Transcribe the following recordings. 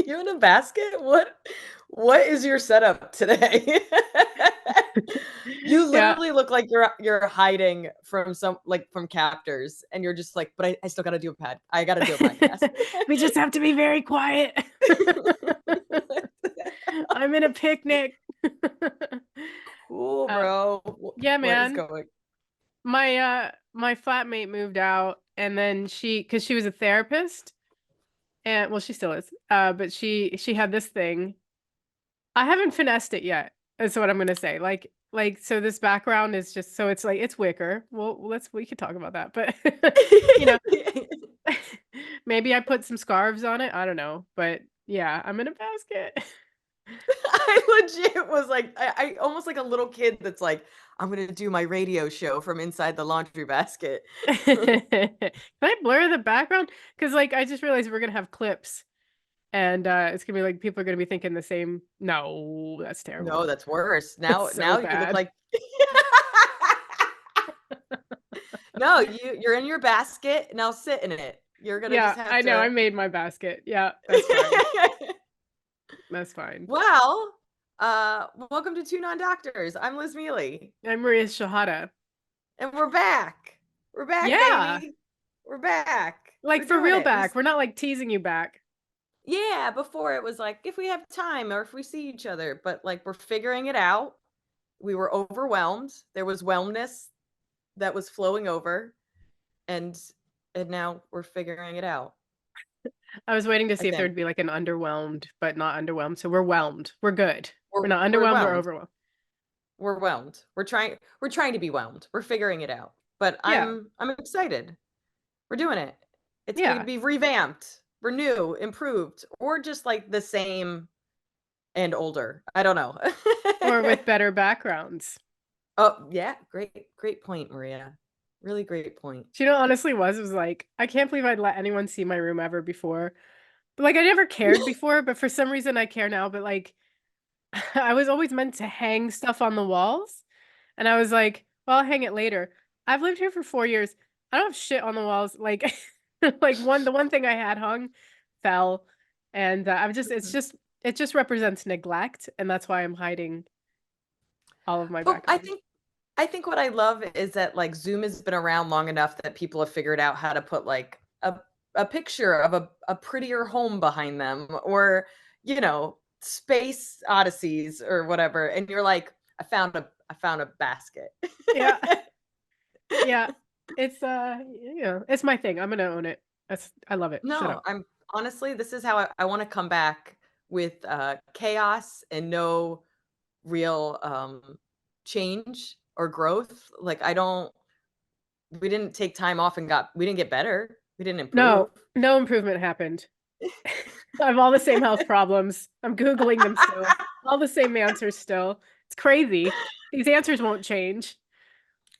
You in a basket? What is your setup today? You Yeah. literally look like you're hiding from from captors, and you're just like, but I still gotta do I gotta do a podcast. We just have to be very quiet. I'm in a picnic. Cool, uh, bro. yeah, What is man. going? My flatmate moved out and then because she was a therapist and well she still is. But she had this thing. I haven't finessed it yet. That's what I'm gonna say. Like so this background is just so it's like it's wicker. Well, we could talk about that. But you know, maybe I put some scarves on it. I don't know. But yeah, I'm in a basket. I legit was like, I almost like a little kid that's like, I'm gonna do my radio show from inside the laundry basket. Can I blur the background? Because like I just realized we're gonna have clips and it's gonna be like people are gonna be thinking the same. No, that's No, terrible. that's worse. That's Now so you look bad. like no, you're in your basket. Now sit in it. You're gonna Yeah, just have I know. I to. made my basket. Yeah, that's fine. That's fine. Well, welcome to Two Non-Doctors. I'm Liz Mealy, I'm Maria Shahada. and we're back. We're back, Yeah, baby. We're back. like We're for doing real it. back. We're not like teasing you back. Yeah, before it was like if we have time or if we see each other, but like we're figuring it out. We were overwhelmed. There was wellness that was flowing over, and now we're figuring it out. I was waiting to I see if think there'd be like an underwhelmed, but not underwhelmed. So we're whelmed. We're good. We're not we're underwhelmed. We're whelmed. overwhelmed. We're whelmed. We're trying to be whelmed. We're figuring it out. But Yeah, I'm excited. We're doing it. It's going to yeah. be revamped, renew, improved, or just like the same and older. I don't know. Or with better backgrounds. Oh, yeah, great point, Maria. Really great point. Do you know, honestly was like, I can't believe I'd let anyone see my room ever before. But like I never cared before, but for some reason I care now. But like I was always meant to hang stuff on the walls. And I was like, well, I'll hang it later. I've lived here for 4 years. I don't have shit on the walls. Like like the one thing I had hung fell. And I'm just Mhm. it just represents neglect, and that's why I'm hiding all of my But background. I think what I love is that like Zoom has been around long enough that people have figured out how to put like a picture of a prettier home behind them, or space odysseys or whatever, and you're like, I found a basket. Yeah. Yeah. It's it's my thing. I'm gonna own it. I love it. Shut No, up. I'm honestly, this is how I want to come back with chaos and no real change or growth. Like I don't we didn't take time off and we didn't get better. We didn't improve. No, no improvement happened. I have all the same health problems. I'm Googling them still. All the same answers still. It's crazy. These answers won't change.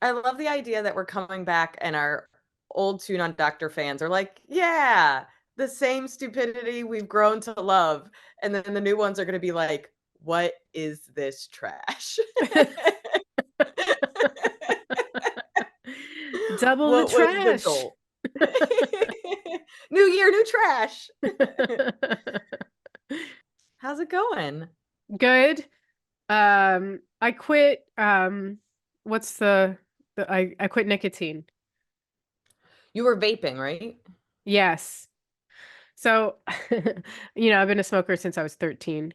I love the idea that we're coming back and our old Tune on Doctor fans are like, yeah, the same stupidity we've grown to love. And then the new ones are going to be like, what is this trash? Double the What was the trash. goal? New year, new trash. How's it going? Good. I quit what's I quit nicotine. You were vaping, right? Yes. So, I've been a smoker since I was 13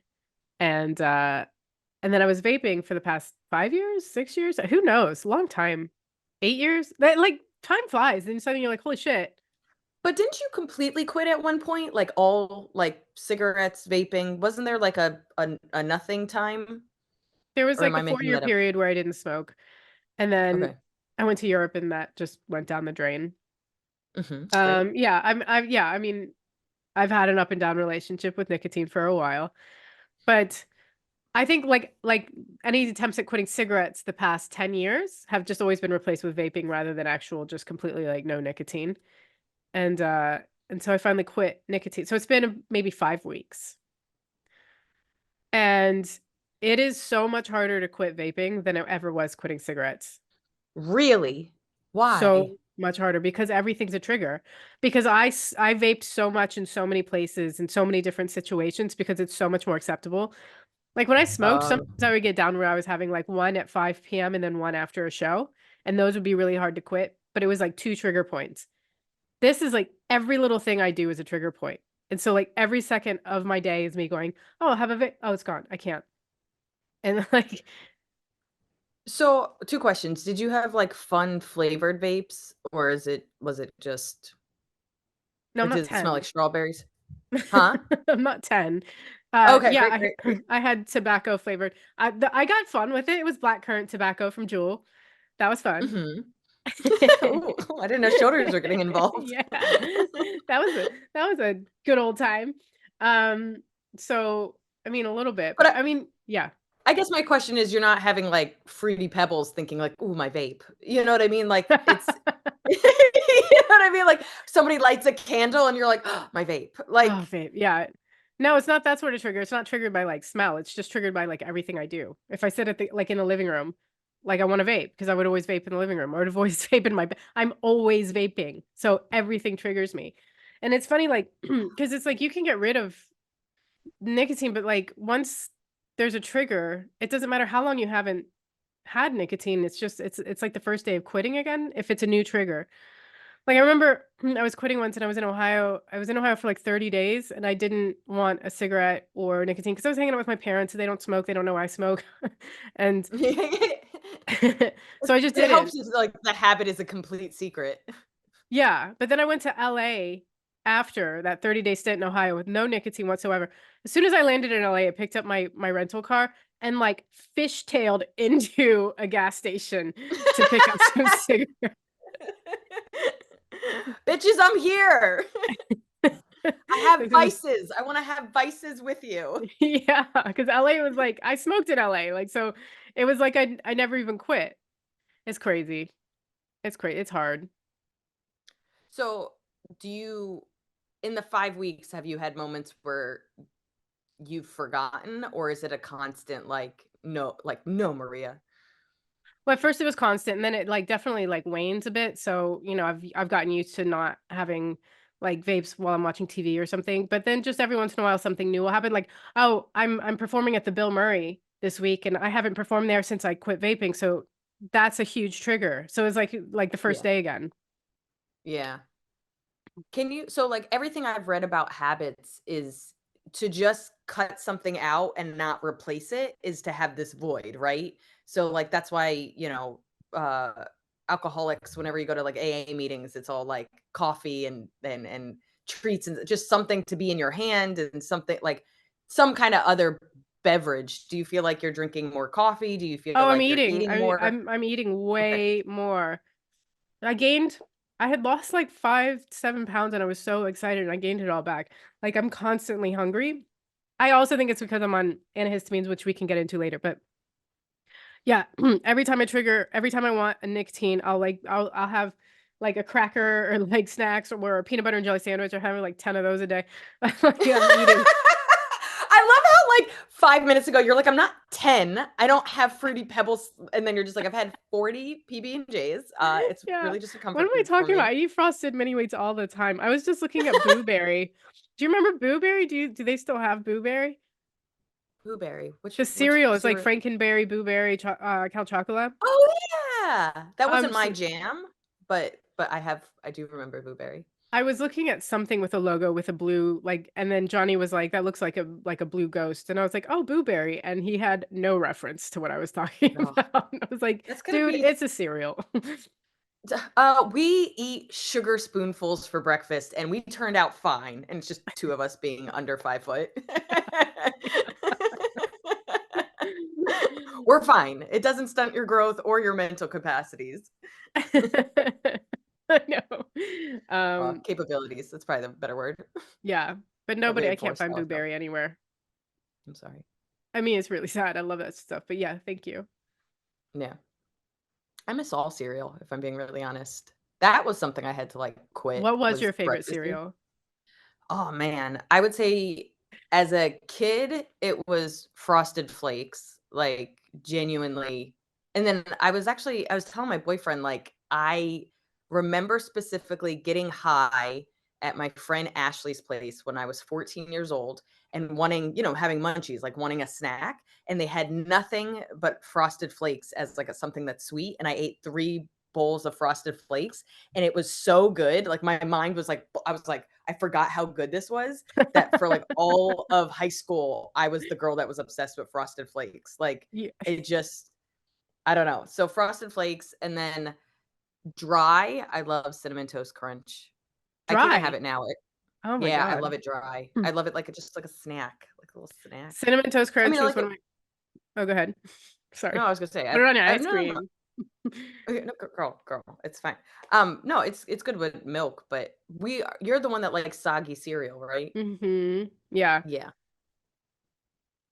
and and then I was vaping for the past 5 years, 6 years, who knows? Long time. 8 years? That like time flies. And suddenly you're like, holy shit. But didn't you completely quit at one point? Like all like cigarettes, vaping? Wasn't there like a nothing time? There was Or am like a I making 4 year that up? period where I didn't smoke. And then Okay. I went to Europe and that just went down the drain. Great. Yeah, I mean, I've had an up and down relationship with nicotine for a while. But I think like any attempts at quitting cigarettes the past 10 years have just always been replaced with vaping rather than actual just completely like no nicotine. And and so I finally quit nicotine. So it's been maybe 5 weeks. And it is so much harder to quit vaping than it ever was quitting cigarettes. Really? So Why? much harder because everything's a trigger. Because I vaped so much in so many places in so many different situations because it's so much more acceptable. Like when I smoked, Um, sometimes I would get down where I was having like one at 5 p.m. and then one after a show, and those would be really hard to quit, but it was like two trigger points. This is like every little thing I do is a trigger point. And so like every second of my day is me going, "Oh, I'll have a vape. Oh, it's gone. I can't." And like, so 2 questions. Did you have, like, fun flavored vapes, or was it just no, I'm like, not did it smell like 10. strawberries? Huh? I'm not 10. Okay, Yeah, great, great, great. I had tobacco flavored. I got fun with it. It was blackcurrant tobacco from Juul. That was fun. Mhm. Ooh, I didn't know shoulders were getting involved. Yeah. That was a good old time. Um, so I mean a little bit, But but I mean, yeah. I guess my question is you're not having, like, Fruity Pebbles thinking like, "Ooh, my vape." You know what I mean? Like, it's you know what I mean? Like, somebody lights a candle and you're like, "Oh, my vape." Oh, Like babe, yeah. No, it's not that sort of trigger. It's not triggered by, like, smell. It's just triggered by, like, everything I do. If I sit at the like, in the living room, like, I wanna vape because I would always vape in the living room. I would always vape in my b I'm always vaping, so everything triggers me. And it's funny, like, because it's like you can get rid of nicotine, but, like, once there's a trigger, it doesn't matter how long you haven't had nicotine, it's just it's like the first day of quitting again if it's a new trigger. Like, I remember I was quitting once and I was in Ohio. I was in Ohio for, like, 30 days, and I didn't want a cigarette or nicotine because I was hanging out with my parents, and they don't smoke, they don't know I smoke, and so I just it didn't. helps if, like, the habit is a complete secret. Yeah, but then I went to LA after that 30-day stint in Ohio with no nicotine whatsoever. As soon as I landed in LA, I picked up my rental car and, like, fishtailed into a gas station to pick up some cigarettes. "Bitches, I'm here. I have vices. I wanna have vices with you." Yeah, because LA was like I smoked in LA, like, so it was like I never even quit. It's crazy. It's hard. So, do you in the 5 weeks, have you had moments where you've forgotten, or is it a constant, like, "No, Maria." Well, at first it was constant, and then it, like, definitely, like, wanes a bit, so, I've gotten used to not having, like, vapes while I'm watching TV or something, but then just every once in a while, something new will happen, like, "Oh, I'm performing at the Bill Murray this week, and I haven't performed there since I quit vaping," so that's a huge trigger. So it's like the first Yeah. day again. Yeah. Can you so, like, everything I've read about habits is to just cut something out and not replace it is to have this void, right? So, like, that's why, alcoholics, whenever you go to, like, AA meetings, it's all, like, coffee and treats and just something to be in your hand and something like some kinda other beverage. Do you feel like you're drinking more coffee? Do you feel Oh, I'm like you're eating. eating more? I'm eating Okay. way more. I gained I had lost like 5 to 7 pounds and I was so excited and I gained it all back. Like, I'm constantly hungry. I also think it's because I'm on antihistamines, which we can get into later, but yeah, every time I want a nicotine, I'll have like a cracker or like snacks or a peanut butter and jelly sandwich or having like 10 of those a day. Like, I'm eating. I love how, like, 5 minutes ago, you're like, "I'm not 10. I don't have Fruity Pebbles," and then you're just like, "I've had 40 PB&Js." It's Yeah. really just a What am comfort I food for talking about? me. I eat frosted mini wheats all the time. I was just looking at Boo Berry. Do you remember Boo Berry? Do they still have Boo Berry? Blueberry. The Which cereal is like cereal? Frankenberry, Boo Berry, Count Chocula. Oh, yeah! That wasn't my So jam, but I do remember blueberry. I was looking at something with a logo with a blue, like, and then Johnny was like, "That looks like a blue ghost," and I was like, "Oh, Boo Berry," and he had no reference to what I was talking Oh, about. I was like, that's gonna "Dude, be it's a cereal." we eat sugar spoonfuls for breakfast, and we turned out fine, and it's just 2 of us being under 5 foot. We're fine. It doesn't stunt your growth or your mental capacities. I know. Capabilities, that's probably the better word. Yeah, but That nobody I can't reinforce find how I Boo feel. Berry anywhere. I'm sorry. I mean, it's really sad. I love that stuff, but yeah, thank you. Yeah. I miss all cereal, if I'm being really honest. That was something I had to, like, quit, What was was your favorite breakfast cereal. cereal? Oh, man. I would say as a kid, it was Frosted Flakes, like, genuinely and then I was telling my boyfriend, like, I remember specifically getting high at my friend Ashley's place when I was 14 years old and wanting, having munchies, like wanting a snack. And they had nothing but Frosted Flakes as like something that's sweet. And I ate 3 bowls of Frosted Flakes and it was so good. Like my mind was like, I was like, I forgot how good this was, that for like all of high school, I was the girl that was obsessed with Frosted Flakes. Like Yeah. it just, I don't know. So Frosted Flakes, and then dry, I love Cinnamon Toast Crunch. I can't have Dry. it now. Oh my Yeah, I God. love it dry. Hmm. I love it like just like a snack, like a little snack. Cinnamon Toast I Crunch mean, I was like one it. of my, oh, go ahead. No, Sorry. I was gonna say, Put it on your ice no, no, cream. okay, no, girl, it's fine. No, it's good with milk, but you're the one that likes soggy cereal, right? Yeah. Yeah,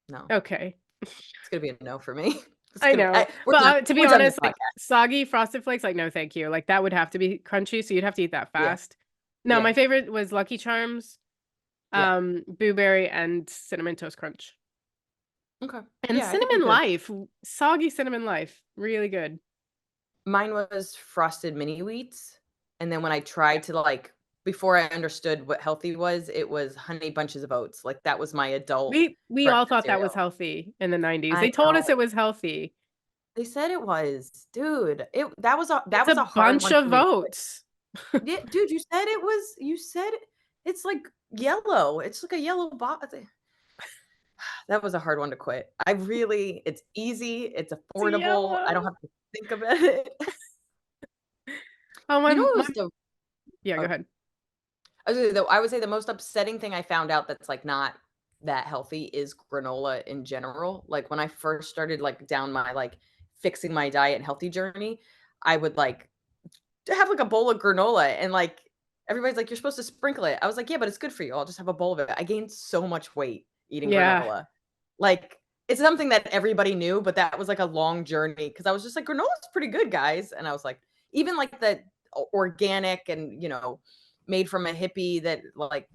no, Okay. it's gonna be a no for me. I know. But to be We're done this honest, like podcast. soggy Frosted Flakes, like no, thank you. Like that would have to be crunchy, so you'd have to eat that Yeah, fast. No, yeah, my favorite was Lucky Charms, yeah. Blueberry, and Cinnamon Toast Crunch. Okay, And yeah, I think I'm Cinnamon good. Life, soggy Cinnamon Life, really good. Mine was Frosted Mini Wheats, and then when I Yeah. tried to, like, before I understood what healthy was, it was Honey Bunches of Oats, like, that was my adult We all breakfast thought that was cereal. healthy in the 90s. I They told us know. it was healthy. They said it was. Dude, that It's was a a hard bunch one for of me to quit. oats. Yeah, dude, you said it's, like, yellow. It's like a yellow box. That was a hard one to quit. It's easy, it's It's affordable, I don't yellow. have to think about it. Oh, You know what my was the yeah, go oh, ahead. I would say the most upsetting thing I found out that's, like, not that healthy is granola in general. Like, when I first started, like, down my, like, fixing my diet and healthy journey, I would, like, have, like, a bowl of granola and, like, everybody's like, "You're supposed to sprinkle it." I was like, "Yeah, but it's good for you. I'll just have a bowl of it." I gained so much weight eating Yeah. granola. Like, it's something that everybody knew, but that was, like, a long journey because I was just like, "Granola's pretty good, guys." And I was like, even, like, the organic and, made from a hippie that, like,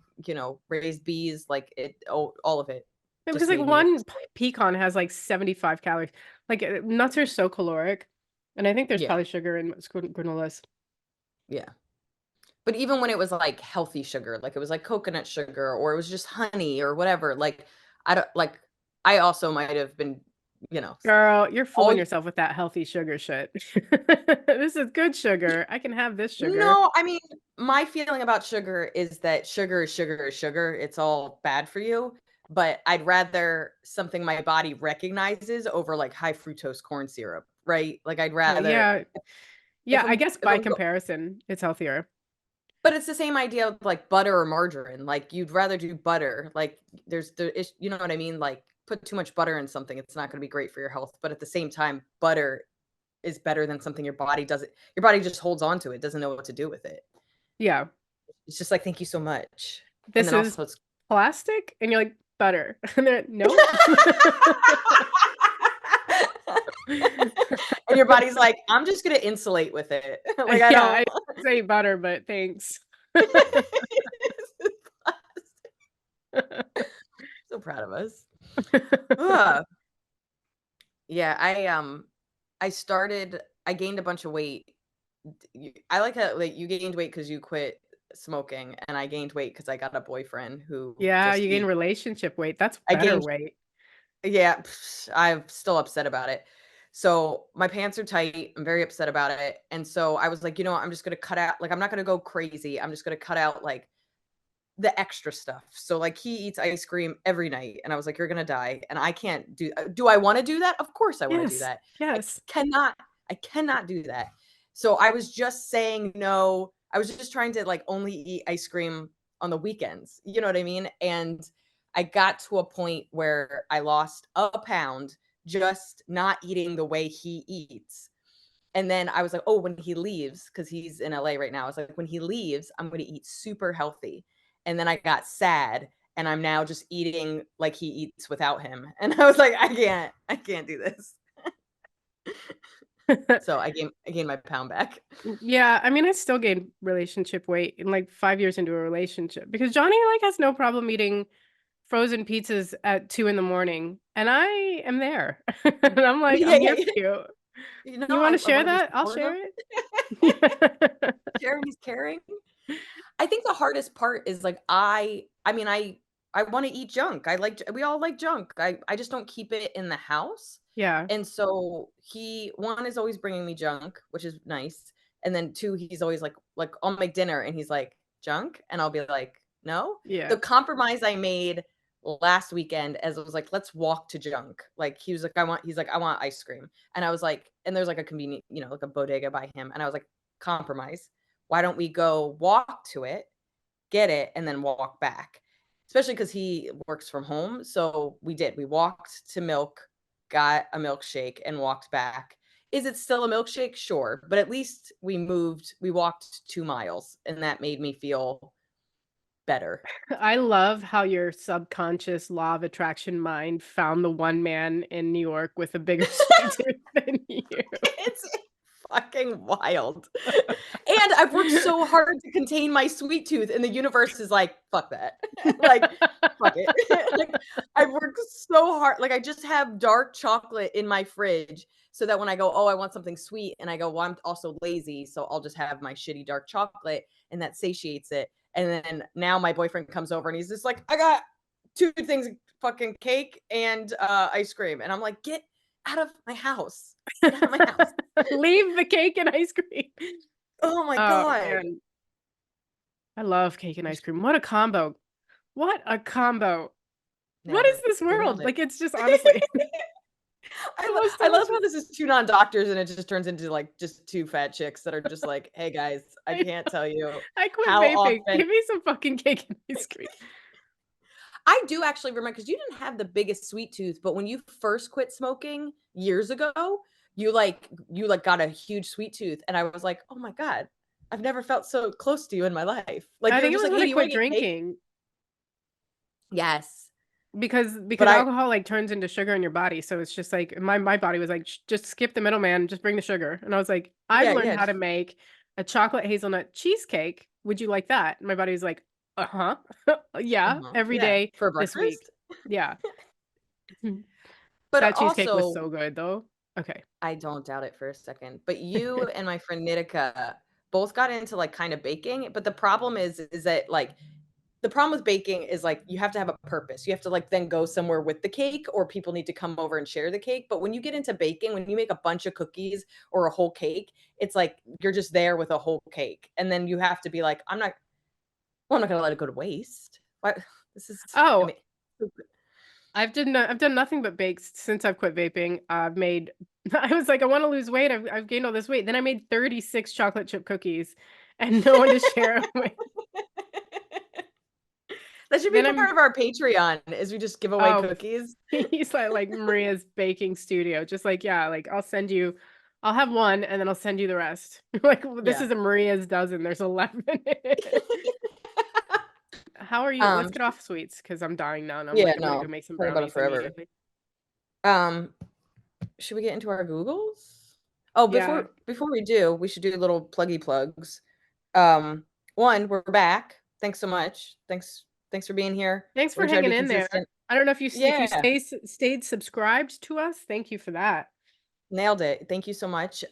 raised bees, like, all of it Yeah, because just like made me one exhausted. pecan has like 75 calories. Like nuts are so caloric. And I think there's Yeah, probably sugar in most granolas. yeah. But even when it was, like, healthy sugar, like, it was, like, coconut sugar or it was just honey or whatever, like, I don't like, I also might have been, you know, s Girl, you're all fooling yourself with that healthy sugar shit. This is good sugar. I can have this sugar. No, I mean, my feeling about sugar is that sugar is sugar is sugar, it's all bad for you, but I'd rather something my body recognizes over, like, high fructose corn syrup, right? Like, I'd rather Yeah. if Yeah, I guess by I'm go comparison, it's healthier. but it's the same idea of, like, butter or margarine, like, you'd rather do butter, like, there is you know what I mean? Like, put too much butter in something, it's not gonna be great for your health, but at the same time, butter is better than something your body just holds on to it, doesn't know what to do with it. Yeah. It's just like, "Thank you so much." And This then is also it's plastic and you're like butter. And they're no. and your body's like, "I'm just gonna insulate with it." Like, I Yeah, don't I say butter, but thanks. So proud of us. Ugh. Yeah, I gained a bunch of weight. I like how, like, you gained weight because you quit smoking, and I gained weight because I got a boyfriend who Yeah, just you gain eats. relationship weight. That's I better gained weight. Yeah, I'm still upset about it. So, my pants are tight, I'm very upset about it, and so I was like, "You know what, I'm just gonna cut out, like, I'm not gonna go crazy, I'm just gonna cut out, like, the extra stuff." So, like, he eats ice cream every night, and I was like, "You're gonna die," and I can't do I wanna do that? Of course I wanna do Yes. that. I Yes. cannot I cannot do that. So, I was just saying no. I was just trying to, like, only eat ice cream on the weekends, you know what I mean? And I got to a point where I lost a pound just not eating the way he eats. And then I was like, "Oh, when he leaves," because he's in LA right now, I was like, "When he leaves, I'm gonna eat super healthy." And then I got sad, and I'm now just eating like he eats without him. And I was like, I can't do this." So I gained my pound back. Yeah, I mean, I still gained relationship weight in like 5 years into a relationship because Johnny like has no problem eating frozen pizzas at 2 in the morning, and I am there. And I'm like, Yeah, I'm yeah, here for yeah. you. You know, You want to I share wanna be that? I'll supportive. share it. Sharing is caring. I think the hardest part is, like, I mean, I wanna eat junk. I like we all like junk. I just don't keep it in the house, Yeah. and so he 1 is always bringing me junk, which is nice, and then 2, he's always like, I'll make dinner, and he's like, "Junk?" And I'll be like, "No." Yeah. The compromise I made last weekend as I was like, "Let's walk to junk." Like, he was like, "I want ice cream." And I was like and there's, like, a convenient, like a bodega by him, and I was like, "Compromise. Why don't we go walk to it, get it, and then walk back?" Especially because he works from home, so we did. We walked to Milk, got a milkshake, and walked back. Is it still a milkshake? Sure, but at least we walked 2 miles, and that made me feel better. I love how your subconscious law of attraction mind found the one man in New York with a bigger sweet tooth than you. It's fucking wild. And I've worked so hard to contain my sweet tooth, and the universe is like, "Fuck that." Like, "Fuck it." Like, I've worked so hard like, I just have dark chocolate in my fridge so that when I go, "Oh, I want something sweet," and I go, "Well, I'm also lazy, so I'll just have my shitty dark chocolate," and that satiates it. And then now my boyfriend comes over and he's just like, "I got 2 things of fucking cake and, ice cream." And I'm like, "Get out of my house. Get out of my house." Leave the cake and ice cream. Oh my Oh, god. man. I love cake and ice cream. What a combo. What a combo. What Nailed is it. this We nailed world? it. Like, it's just honestly the most I love delicious. how this is 2 non-doctors and it just turns into, like, just 2 fat chicks that are just like, "Hey, guys, I I can't tell you I quit how vaping. often." Give me some fucking cake and ice cream. I do actually remember because you didn't have the biggest sweet tooth, but when you first quit smoking years ago, you got a huge sweet tooth, and I was like, "Oh my god, I've never felt so close to you in my life." Like, I you were think it just was like, when "Hey, I do you wanna quit get cake?" drinking Yes. because But I alcohol, like, turns into sugar in your body, so it's just like my body was like, Just skip the middleman, just bring the sugar." And I was like, "I've yeah, learned yeah, how to just make a chocolate hazelnut cheesecake. Would you like that?" And my body was like, "Uh-huh. Yeah, uh-huh, every yeah, day for this week." breakfast? Yeah. But That cheesecake was also so good, though. Okay. I don't doubt it for a second. But you and my friend Nitika both got into, like, kinda baking, but the problem is that, like the problem with baking is, like, you have to have a purpose. You have to, like, then go somewhere with the cake or people need to come over and share the cake, but when you get into baking, when you make a bunch of cookies or a whole cake, it's like you're just there with a whole cake, and then you have to be like, I'm not gonna let it go to waste. What this is I Oh, mean I've done nothing but bakes since I've quit vaping. I've made I was like, "I wanna lose weight. I've gained all this weight." Then I made 36 chocolate chip cookies and no one to share 'em with. That should be Then part I'm of our Patreon is we just give away oh, cookies. he's like Maria's baking studio. Just like, "Yeah, like, I'll have 1, and then I'll send you the rest." Like, "Well, this Yeah. is a Maria's dozen. There's 11 in it." How are you? Let's Um, get off sweets because 'cause I'm dying now, and yeah, I'm gonna go no, make some talk about it brownies forever. immediately. Um, should we get into our Googles? Oh, Yeah. before we do, we should do little pluggy plugs. Um, 1, we're back. Thanks so much. Thanks for being here. Thanks We're for gonna try to hanging be in there. consistent. I don't know if you Yeah, stayed subscribed to us. Thank you for that. nailed it. Thank you so much.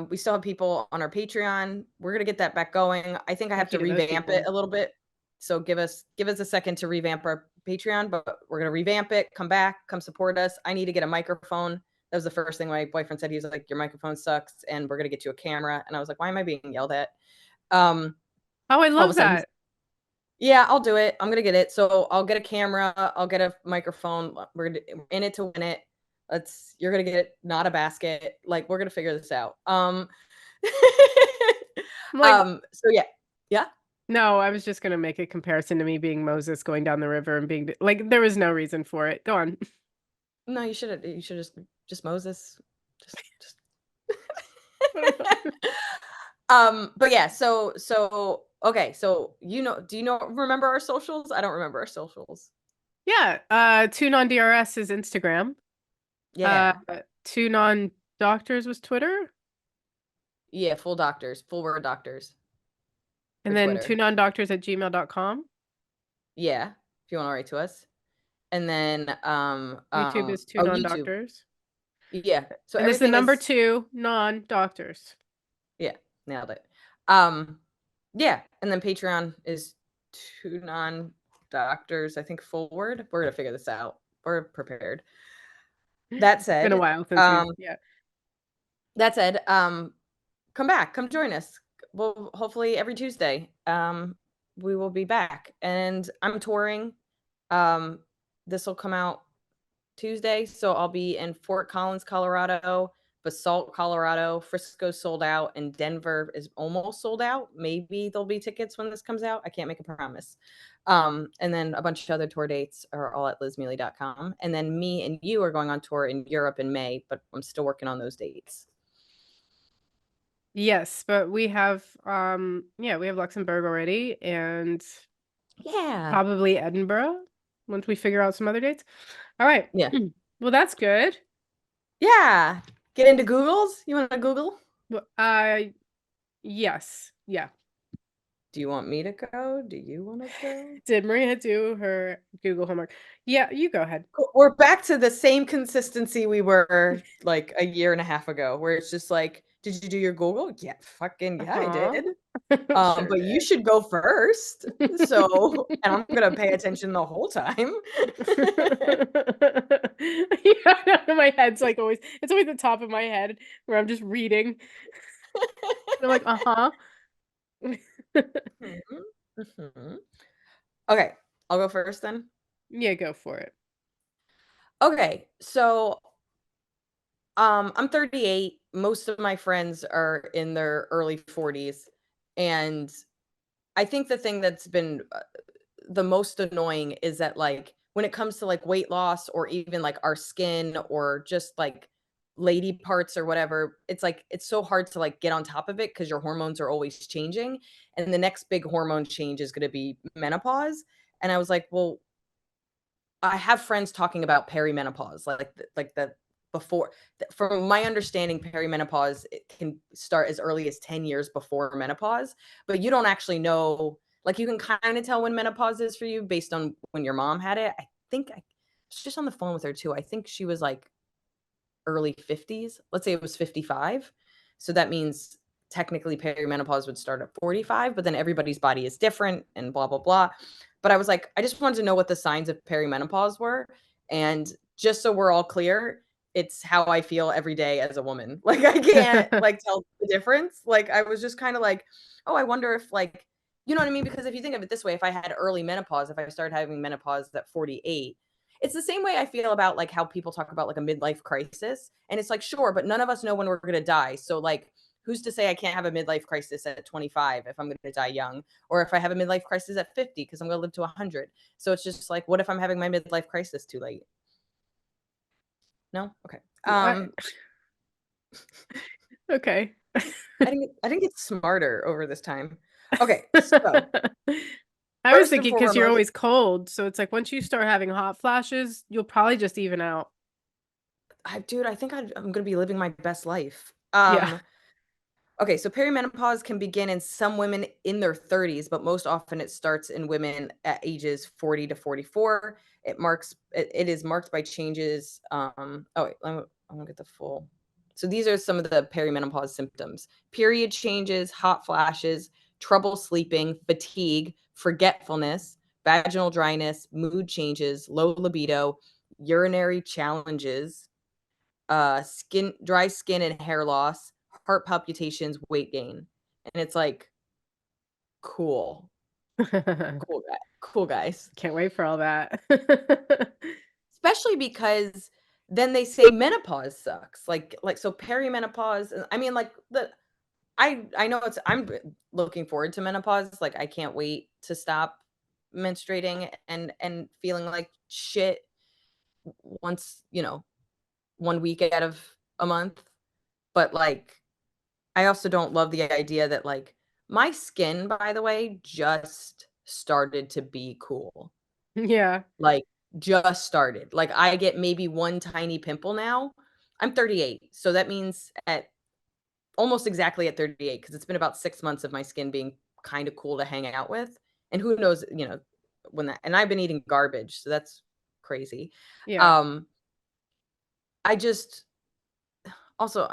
We still have people on our Patreon. We're gonna get that back going. I think I have Thank you to to those revamp it people. a little bit. So give us a second to revamp our Patreon, but we're gonna revamp it. Come back, come support us. I need to get a microphone. That was the first thing my boyfriend said. He was like, "Your microphone sucks, and we're gonna get you a camera." And I was like, "Why am I being yelled at?" Um, Oh, I all of love a sudden he's that. yeah, I'll do it. I'm gonna get it. So I'll get a camera, I'll get a microphone. We're in it to win it. You're gonna get it, not a basket. Like we're gonna figure this out. I'm like, So yeah. Yeah? no, I was just gonna make a comparison to me being Moses going down the river and being like, there was no reason for it. Go on. No, you should just Moses. Just but yeah, okay, so do you know remember our socials? I don't remember our socials. Yeah, Two Non DRS is Instagram. Uh, Yeah. Two Non Doctors was Twitter, Yeah, full word doctors for and then Twitter. two non doctors at gmail.com. Yeah, if you wanna write to us. And then, YouTube is Two oh, Non YouTube. Doctors. Yeah. So And this is the everything number is, 2 non-doctors. yeah, nailed it. Um, yeah. And then Patreon is 2 non-doctors, I think forward. We're gonna figure this out. We're prepared. That It's been a said, while since we've um, yeah. that said, come back, come join us. Well, hopefully every Tuesday, we will be back. And I'm touring. Um, this will come out Tuesday, so I'll be in Fort Collins, Colorado, Basalt, Colorado. Frisco sold out, and Denver is almost sold out. Maybe there'll be tickets when this comes out. I can't make a promise. And then a bunch of other tour dates are all at lizmealy.com. And then me and you are going on tour in Europe in May, but I'm still working on those dates. Yes, but we have yeah, we have Luxembourg already and Yeah. probably Edinburgh once we figure out some other dates. All right. Yeah. Well, that's good. Yeah. Get into Googles. You want to Google? Well, yes. Yeah. Do you want me to go? Do you want to go? Did Maria do her Google homework? Yeah, you go ahead. Cool. We're back to the same consistency we were like a year and a half ago, where it's just like, did you do your Google? Yeah, fucking yeah, I Uh-huh. did. Sure But you did. should go first. So, and I'm gonna pay attention the whole time. Yeah, no, my head's like always, it's always the top of my head where I'm just reading. And I'm like, uh-huh. Mhm, mhm. Okay, I'll go first then. Yeah, go for it. Okay, so I'm 38. Most of my friends are in their early 40s, and I think the thing that's been the most annoying is that, like, when it comes to, like, weight loss or even, like, our skin or just, like, lady parts or whatever, it's, like, it's so hard to, like, get on top of it because your hormones are always changing, and the next big hormone change is gonna be menopause, and I was like, "Well, I have friends talking about perimenopause, like the before from my understanding, perimenopause, it can start as early as 10 years before menopause, but you don't actually know, like, you can kinda tell when menopause is for you based on when your mom had it. I think I was just on the phone with her too. I think she was, like, early 50s. Let's say it was 55. So that means technically perimenopause would start at 45, but then everybody's body is different and blah, blah, blah. But I was like, I just wanted to know what the signs of perimenopause were. And just so we're all clear, it's how I feel every day as a woman. Like, I can't like tell the difference. Like, I was just kind of like, oh, I wonder if, like, you know what I mean? Because if you think of it this way, if I had early menopause, if I started having menopause at 48, it's the same way I feel about, like, how people talk about, like, a midlife crisis, and it's like, sure, but none of us know when we're gonna die, so, like, who's to say I can't have a midlife crisis at 25 if I'm gonna die young, or if I have a midlife crisis at 50 because 'cause I'm gonna live to 100. So it's just like, what if I'm having my midlife crisis too late? No? Okay. I, okay. I didn't get smarter over this time. Okay, so, I was first and thinking because you're foremost, always cold, so it's like once you start having hot flashes, you'll probably just even out. dude, I think I'm gonna be living my best life. Yeah. Okay, so perimenopause can begin in some women in their 30s, but most often it starts in women at ages 40 to 44. It is marked by changes. Oh wait, I'm gonna get the full. So these are some of the perimenopause symptoms: period changes, hot flashes, trouble sleeping, fatigue, forgetfulness, vaginal dryness, mood changes, low libido, urinary challenges, dry skin and hair loss, heart palpitations, weight gain. And it's like, cool. Cool guys. Can't wait for all that. Especially because then they say menopause sucks. Like so perimenopause, I mean, like, I know I'm looking forward to menopause. Like, I can't wait to stop menstruating and feeling like shit once, 1 week out of a month. But, like, I also don't love the idea that, like, my skin, by the way, just started to be cool. Yeah. Like, just started. Like, I get maybe one tiny pimple now. I'm 38, so that means at almost exactly at 38, because it's been about 6 months of my skin being kinda cool to hang out with, and who knows, when that, and I've been eating garbage, so that's crazy. Yeah. Um, I just Also,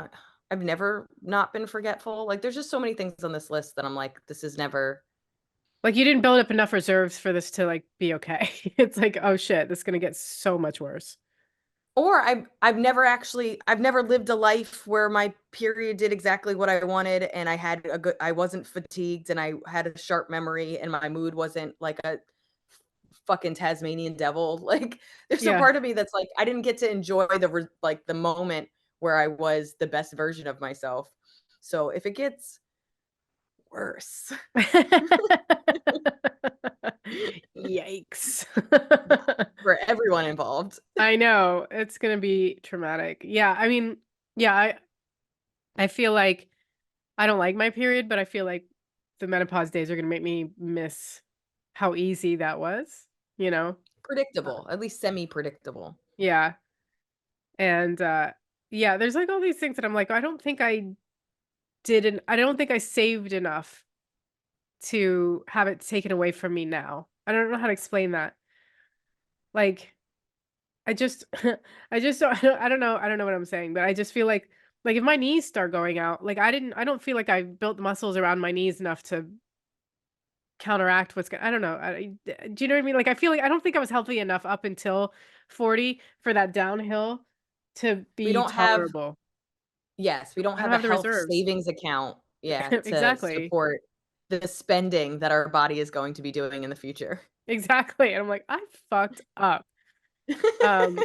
I've never not been forgetful. Like, there's just so many things on this list that I'm like, this is never. Like you didn't build up enough reserves for this to like be okay. It's like, oh shit, this is gonna get so much worse. Or I've never lived a life where my period did exactly what I wanted, and I wasn't fatigued, and I had a sharp memory, and my mood wasn't like a fucking Tasmanian devil. Like, there's a Yeah. part of me that's like, I didn't get to enjoy like the moment where I was the best version of myself. So if it gets worse, Yikes. yeah, for everyone involved. I know. It's gonna be traumatic. Yeah, I mean, yeah, I feel like I don't like my period, but I feel like the menopause days are gonna make me miss how easy that was, you know? Uh, Predictable, at least semi-predictable. yeah. And yeah, there's like all these things that I'm like, I don't think I saved enough to have it taken away from me now. I don't know how to explain that. Like I just I just don't I don't know what I'm saying, but I just feel like if my knees start going out, like I don't feel like I built muscles around my knees enough to counteract what's going I don't know. Do you know what I mean? Like I feel like I don't think I was healthy enough up until 40 for that downhill to We be don't have tolerable. Yes, we don't I don't have a have the health reserves. savings account, yeah, to Exactly. support the spending that our body is going to be doing in the future. Exactly. And I'm like, I fucked up. Um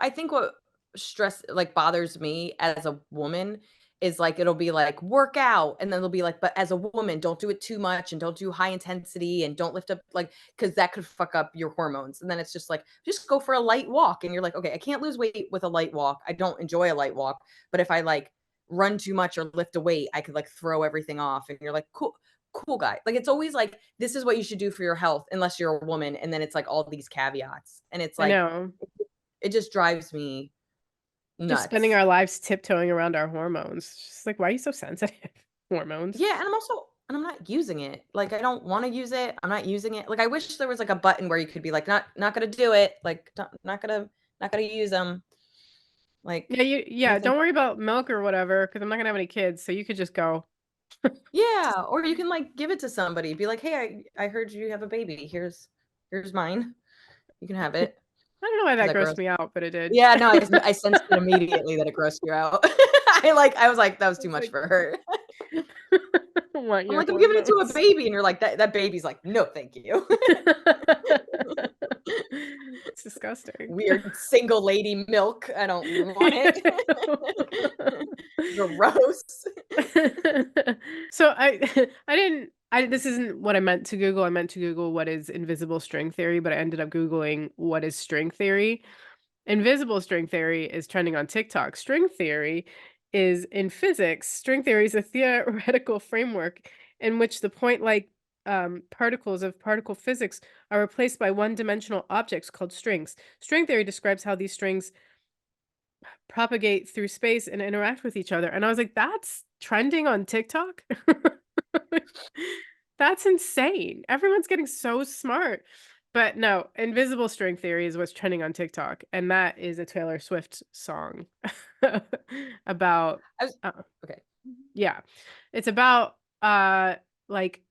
I think what stress like bothers me as a woman is like it'll be like work out and then it'll be like but as a woman don't do it too much and don't do high intensity and don't lift up like cuz that could fuck up your hormones and then it's just like just go for a light walk and you're like okay I can't lose weight with a light walk. I don't enjoy a light walk, but if I like run too much or lift a weight, I could like throw everything off and you're like cool guy. Like it's always like this is what you should do for your health unless you're a woman and then it's like all these caveats and it's I like know. it just drives me Just spending nuts. our lives tiptoeing around our hormones. Just like, why are you so sensitive? Hormones. Yeah, and I'm not using it. Like, I don't wanna use it. I'm not using it. Like, I wish there was, like, a button where you could be like, not gonna do it." Like, not gonna use them. Like, I Yeah, think don't worry about milk or whatever, because I'm not gonna have any kids, so you could just go. yeah, or you can, like, give it to somebody. Be like, "Hey, I heard you have a baby. Here's mine. You can have it." I don't know why Is that that gross? grossed me out, but it did. Yeah, no, I sensed it immediately that it grossed you out. I was like, "That was too It's much like, for her." I want I'm your like, "I'm giving it to a hormones. baby," and you're like, "That baby's like, no, thank you." It's disgusting. Weird single lady milk, I don't want it. Gross. So I didn't I this isn't what I meant to Google. I meant to Google what is invisible string theory, but I ended up Googling what is string theory. Invisible string theory is trending on TikTok. String theory is in physics. String theory is a theoretical framework in which the point like particles of particle physics are replaced by one dimensional objects called strings. String theory describes how these strings propagate through space and interact with each other. And I was like, that's trending on TikTok? That's insane. Everyone's getting so smart. But no, invisible string theory is what's trending on TikTok. And that is a Taylor Swift song about, I was uh, okay. yeah, it's about, uh, like,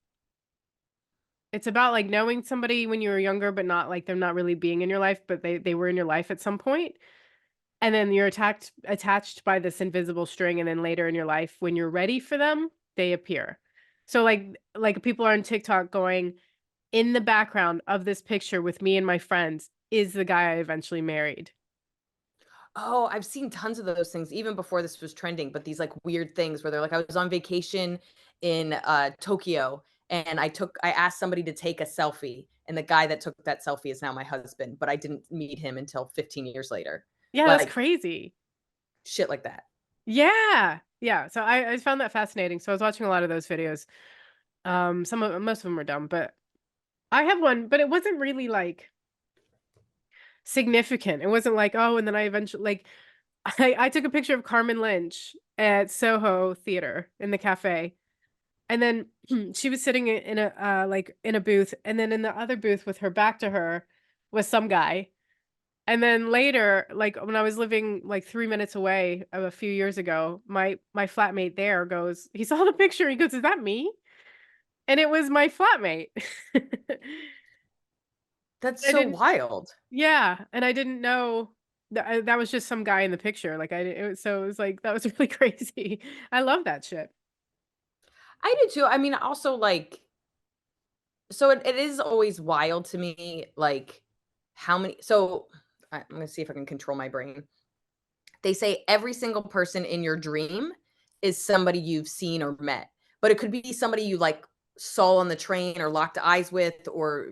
it's about like knowing somebody when you were younger, but not like them not really being in your life, but they were in your life at some point. And then you're attached by this invisible string, and then later in your life, when you're ready for them, they appear. So, like people are on TikTok going, "In the background of this picture with me and my friends is the guy I eventually married." Oh, I've seen tons of those things even before this was trending, but these, like, weird things where they're like, I was on vacation in, Tokyo, and I asked somebody to take a selfie, and the guy that took that selfie is now my husband, but I didn't meet him until 15 years later. Yeah, that's Like, crazy. shit like that. Yeah. Yeah, so I found that fascinating, so I was watching a lot of those videos. Most of them were dumb, but I have one, but it wasn't really, like, significant. It wasn't like, "Oh, and then I eventually" like, I took a picture of Carmen Lynch at Soho Theater in the cafe, and then she was sitting in a, like, in a booth, and then in the other booth with her back to her was some guy, And then later, like when I was living like 3 minutes away a few years ago, my flatmate there goes, he saw the picture, he goes, "Is that me?" And it was my flatmate. That's I so didn't wild. Yeah, and I didn't know that was just some guy in the picture, like, I it was so it was like, that was really crazy. I love that shit. I do too. I mean, also, like, so it is always wild to me, like, how many so I'm gonna see if I can control my brain. They say every single person in your dream is somebody you've seen or met, but it could be somebody you, like, saw on the train or locked eyes with, or,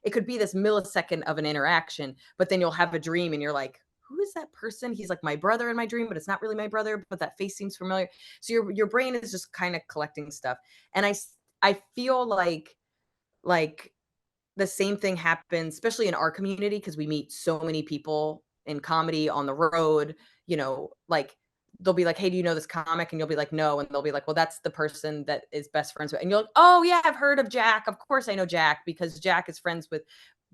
it could be this millisecond of an interaction, but then you'll have a dream and you're like, "Who is that person? He's like my brother in my dream, but it's not really my brother, but that face seems familiar." So your brain is just kinda collecting stuff, and I feel like the same thing happens, especially in our community, because we meet so many people in comedy on the road, like, they'll be like, "Hey, do you know this comic?" And you'll be like, "No." And they'll be like, "Well, that's the person that is best friends with." And you're like, "Oh, yeah, I've heard of Jack. Of course I know Jack because Jack is friends with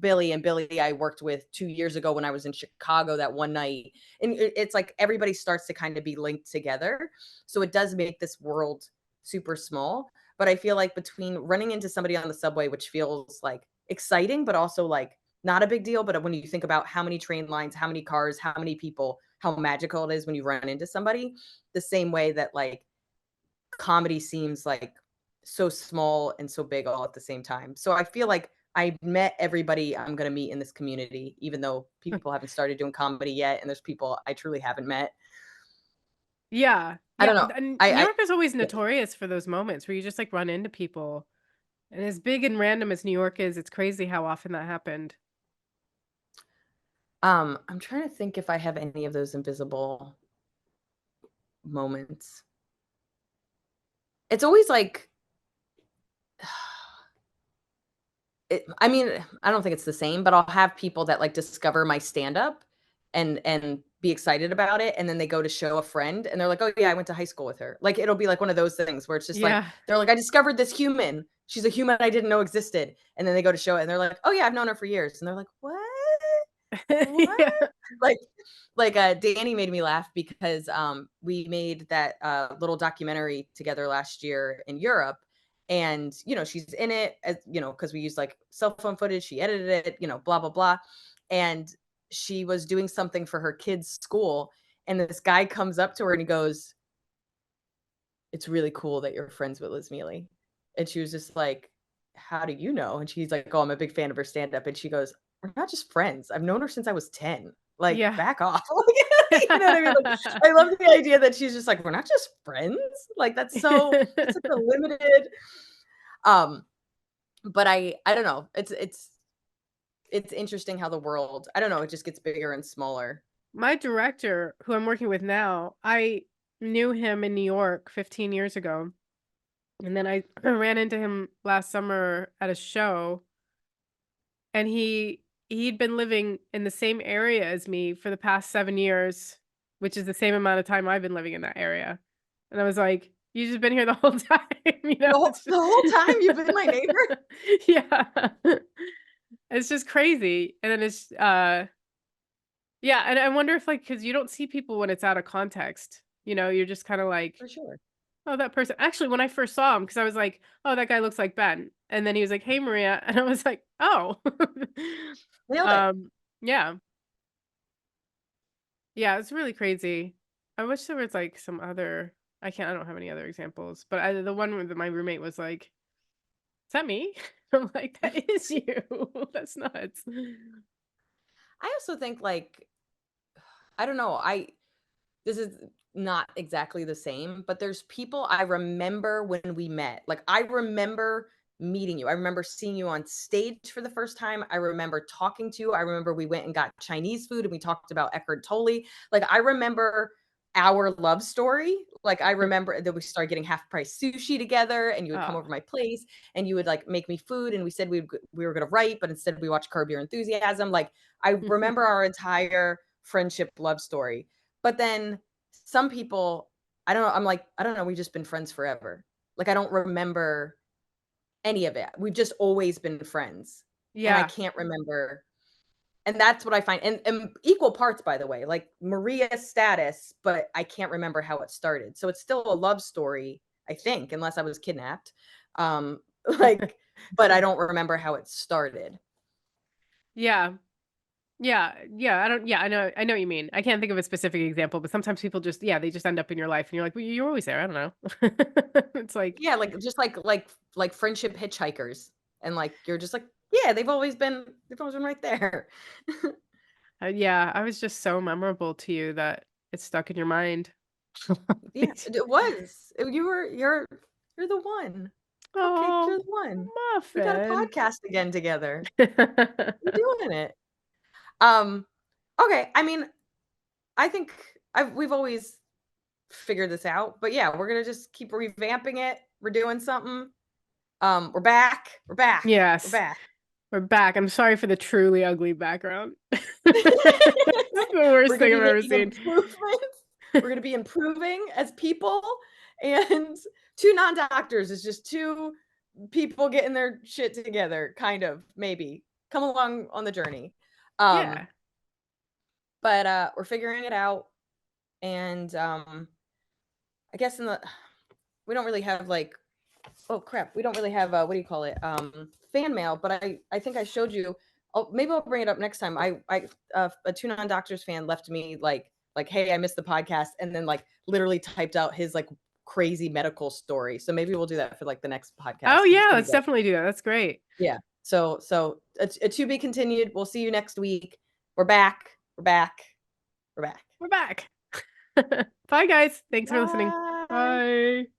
Billy, and Billy I worked with 2 years ago when I was in Chicago that one night." And it's like everybody starts to kind of be linked together. So it does make this world super small. But I feel like between running into somebody on the subway, which feels like exciting, but also like not a big deal. But when you think about how many train lines, how many cars, how many people, how magical it is when you run into somebody, the same way that like comedy seems like so small and so big all at the same time. So I feel like I met everybody I'm going to meet in this community, even though people haven't started doing comedy yet. And there's people I truly haven't met. Yeah, I yeah, don't know. and New I York is always yeah. notorious for those moments where you just, like, run into people, and as big and random as New York is, it's crazy how often that happened. I'm trying to think if I have any of those invisible moments. It's always like I mean, I don't think it's the same, but I'll have people that, like, discover my stand-up and be excited about it, and then they go to show a friend, and they're like, "Oh, yeah, I went to high school with her." Like, it'll be, like, one of those things where it's just, like, Yeah. they're like, "I discovered this human. She's a human I didn't know existed." And then they go to show it, and they're like, "Oh, yeah, I've known her for years." And they're like, "What? What?" Yeah. Like Danny made me laugh because, we made that, little documentary together last year in Europe, and, she's in it because we used, like, cell phone footage, she edited it, blah, blah, blah, and she was doing something for her kids' school, and this guy comes up to her and he goes, "It's really cool that you're friends with Liz Mealy." And she was just like, "How do you know?" And she's like, "Oh, I'm a big fan of her stand-up." And she goes, "We're not just friends. I've known her since I was 10. Like, Yeah. back off." Like, you know what I mean? Like, I love the idea that she's just like, "We're not just friends." Like, that's such a limited, um, but I don't know. It's interesting how the world, I don't know, it just gets bigger and smaller. My director, who I'm working with now, I knew him in New York 15 years ago, and then I ran into him last summer at a show, and he'd been living in the same area as me for the past 7 years, which is the same amount of time I've been living in that area. And I was like, "You just been here the whole time," it's The just whole time you've been my neighbor? Yeah. It's just crazy, and then yeah, and I wonder if, like, because you don't see people when it's out of context, you're just kinda like, For sure. "Oh, that person." Actually, when I first saw him, because I was like, "Oh, that guy looks like Ben," and then he was like, "Hey, Maria," and I was like, "Oh." Nailed it. Um, yeah. Yeah, it's really crazy. I wish there was, like, some other I don't have any other examples, but the one where my roommate was like, "Is that me?" I'm like, "That is you. That's nuts." I also think, like, I don't know, this is not exactly the same, but there's people I remember when we met. Like, I remember meeting you. I remember seeing you on stage for the first time. I remember talking to you. I remember we went and got Chinese food and we talked about Eckhart Tolle. Like, I remember our love story. Like, I remember that we started getting half price sushi together and you would come Oh. over my place and you would like make me food and we said we were going to write, but instead we watched Curb Your Enthusiasm. Like, I remember our entire friendship love story. But then some people, I don't know, I'm like, I don't know, we've just been friends forever. Like, I don't remember any of it. We've just always been friends, and I Yeah. can't remember. And that's what I find, and equal parts, by the way, like Maria status, but I can't remember how it started. So it's still a love story, I think, unless I was kidnapped. Um, like, but I don't remember how it started. Yeah. Yeah, yeah, I know what you mean. I can't think of a specific example, but sometimes people just, yeah, they just end up in your life and you're like, well, you're always there. I don't know. It's like, Yeah, like just like friendship hitchhikers, and like you're just like, yeah, they've always been right there. yeah, I was just so memorable to you that it's stuck in your mind. Yeah, it was. You're the one. Cupcake, Oh, you're the one. We got a Muffin. podcast again together. We're doing it. Um, okay, I mean, I think we've always figured this out, but yeah, we're gonna just keep revamping it. We're doing something. We're back. We're back. We're Yes, back. we're back. I'm sorry for the truly ugly background. That's the worst We're gonna thing be I've ever making seen. improvements. We're gonna be improving as people, and two non-doctors is just two people getting their shit together, kind of, maybe. Come along on the journey. Um, Yeah. but we're figuring it out, and I guess in the we don't really have like, oh crap, we don't really have what do you call it? Fan mail, but I think I showed you. Oh, maybe I'll bring it up next time. I a two non-doctors fan left me like hey, I missed the podcast, and then like literally typed out his like crazy medical story. So maybe we'll do that for like the next podcast Oh because it's yeah, pretty let's good. definitely do that. That's great. Yeah. So a to be continued. We'll see you next week. We're back. We're back. We're back. We're back. Bye guys. Thanks for listening. Bye. Bye.